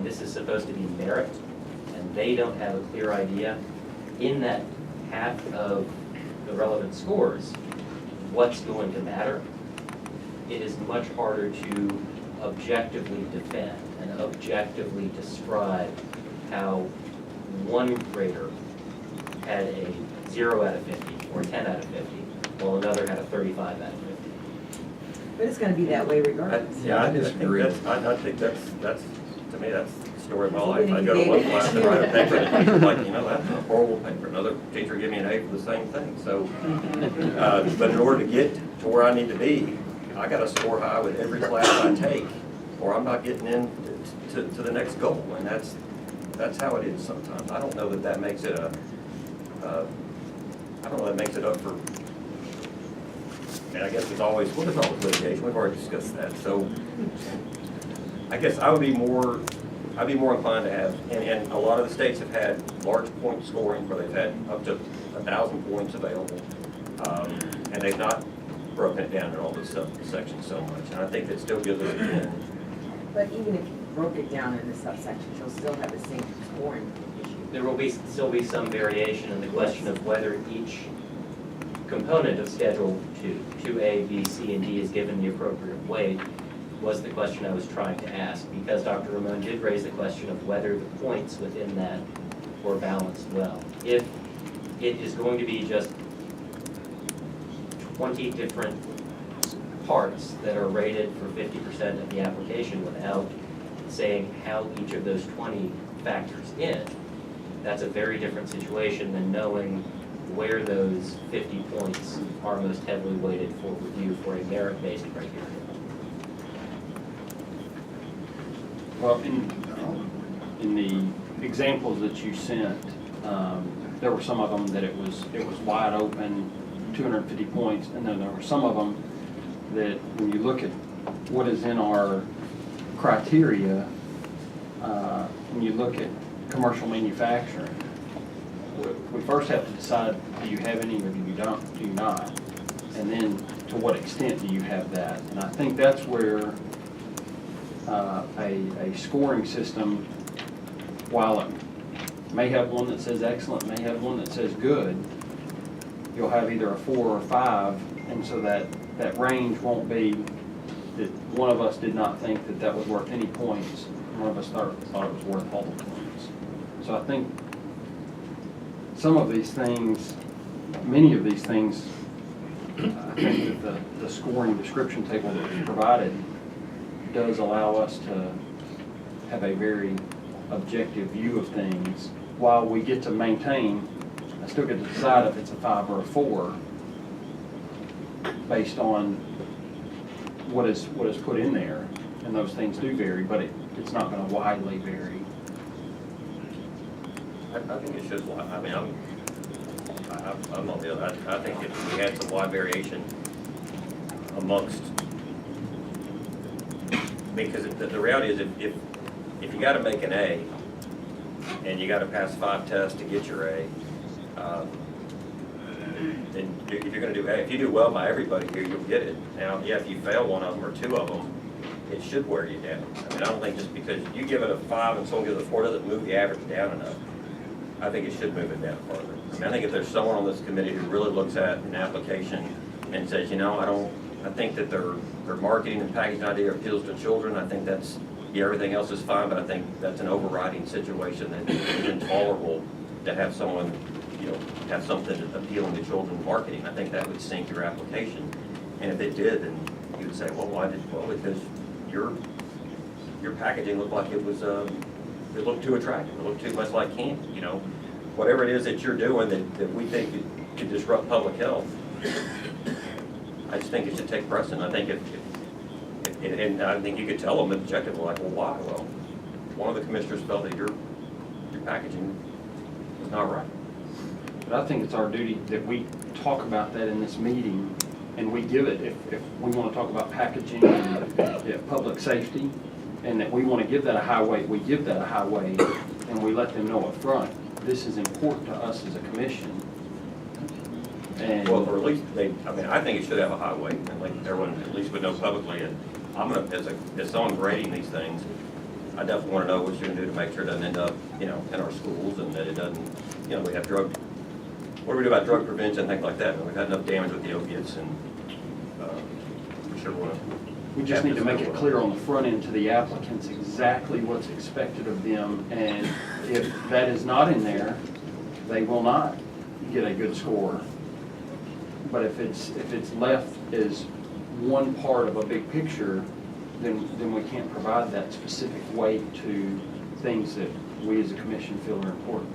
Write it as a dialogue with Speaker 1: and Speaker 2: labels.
Speaker 1: and this is supposed to be merit, and they don't have a clear idea in that half of the relevant scores what's going to matter, it is much harder to objectively defend and objectively describe how one grader had a 0 out of 50 or 10 out of 50, while another had a 35 out of 50.
Speaker 2: But it's gonna be that way regardless.
Speaker 3: Yeah, I disagree. I think that's, to me, that's the story of my life. I go to one class and write a paper, and the teacher's like, you know, that's a horrible paper. Another teacher give me an A for the same thing. So, but in order to get to where I need to be, I gotta score high with every class I take, or I'm not getting in to the next goal. And that's how it is sometimes. I don't know that that makes it I don't know that makes it up for, and I guess there's always litigation. We've already discussed that. So I guess I'd be more inclined to have, and a lot of the states have had large point scoring where they've had up to 1,000 points available, and they've not broken it down in all the subsections so much. And I think that still gives us a win.
Speaker 2: But even if you broke it down in the subsections, you'll still have the same scoring issue.
Speaker 1: There will still be some variation in the question of whether each component of Schedule 2A, B, C, and D is given the appropriate weight, was the question I was trying to ask, because Dr. Ramon did raise the question of whether the points within that were balanced well. If it is going to be just 20 different parts that are rated for 50% of the application without saying how each of those 20 factors in, that's a very different situation than knowing where those 50 points are most heavily weighted for review for a merit-based criteria.
Speaker 4: Well, in the examples that you sent, there were some of them that it was wide open, 250 points, and then there were some of them that when you look at what is in our criteria, when you look at commercial manufacturing, we first have to decide, do you have any or do you not? And then to what extent do you have that? And I think that's where a scoring system, while it may have one that says excellent, may have one that says good, you'll have either a 4 or a 5, and so that range won't be that one of us did not think that that was worth any points, one of us thought it was worth all the points. So I think some of these things, many of these things, I think that the scoring description table that was provided does allow us to have a very objective view of things. While we get to maintain, I still get to decide if it's a 5 or a 4 based on what is put in there, and those things do vary, but it's not going to widely vary.
Speaker 3: I think it should. I mean, I'm on the other. I think if we had some wide variation amongst, because the reality is if you got to make an A and you got to pass 5 tests to get your A, then if you're going to do A, if you do well by everybody here, you'll get it. Now, yeah, if you fail one of them or 2 of them, it should wear you down. I mean, I don't think just because you give it a 5 and someone gives it a 4 doesn't move the average down enough. I think it should move it down further. I mean, I think if there's someone on this committee who really looks at an application and says, you know, I think that their marketing and packaging idea appeals to children. I think that's, yeah, everything else is fine, but I think that's an overriding situation that is intolerable to have someone, you know, have something appealing to children marketing. I think that would sink your application. And if it did, then you would say, well, why did? Well, because your packaging looked like it was, it looked too attractive. It looked too much like candy, you know. Whatever it is that you're doing that we think could disrupt public health, I just think it should take precedent. I think and I think you could tell them objectively, like, well, why? Well, one of the commissioners felt that your packaging was not right.
Speaker 4: But I think it's our duty that we talk about that in this meeting, and we give it, if we want to talk about packaging and public safety, and that we want to give that a high weight, we give that a high weight, and we let them know up front, this is important to us as a commission. And
Speaker 3: well, or at least I think it should have a high weight, and like everyone at least would know publicly. And I'm gonna, as someone grading these things, I definitely want to know what you're going to do to make sure it doesn't end up, you know, in our schools and that it doesn't, you know, we have what do we do about drug prevention, things like that? We've had enough damage with the opiates and we sure want to.
Speaker 4: We just need to make it clear on the front end to the applicants exactly what's expected of them, and if that is not in there, they will not get a good score. But if it's left as one part of a big picture, then we can't provide that specific weight to things that we as a commission feel are important.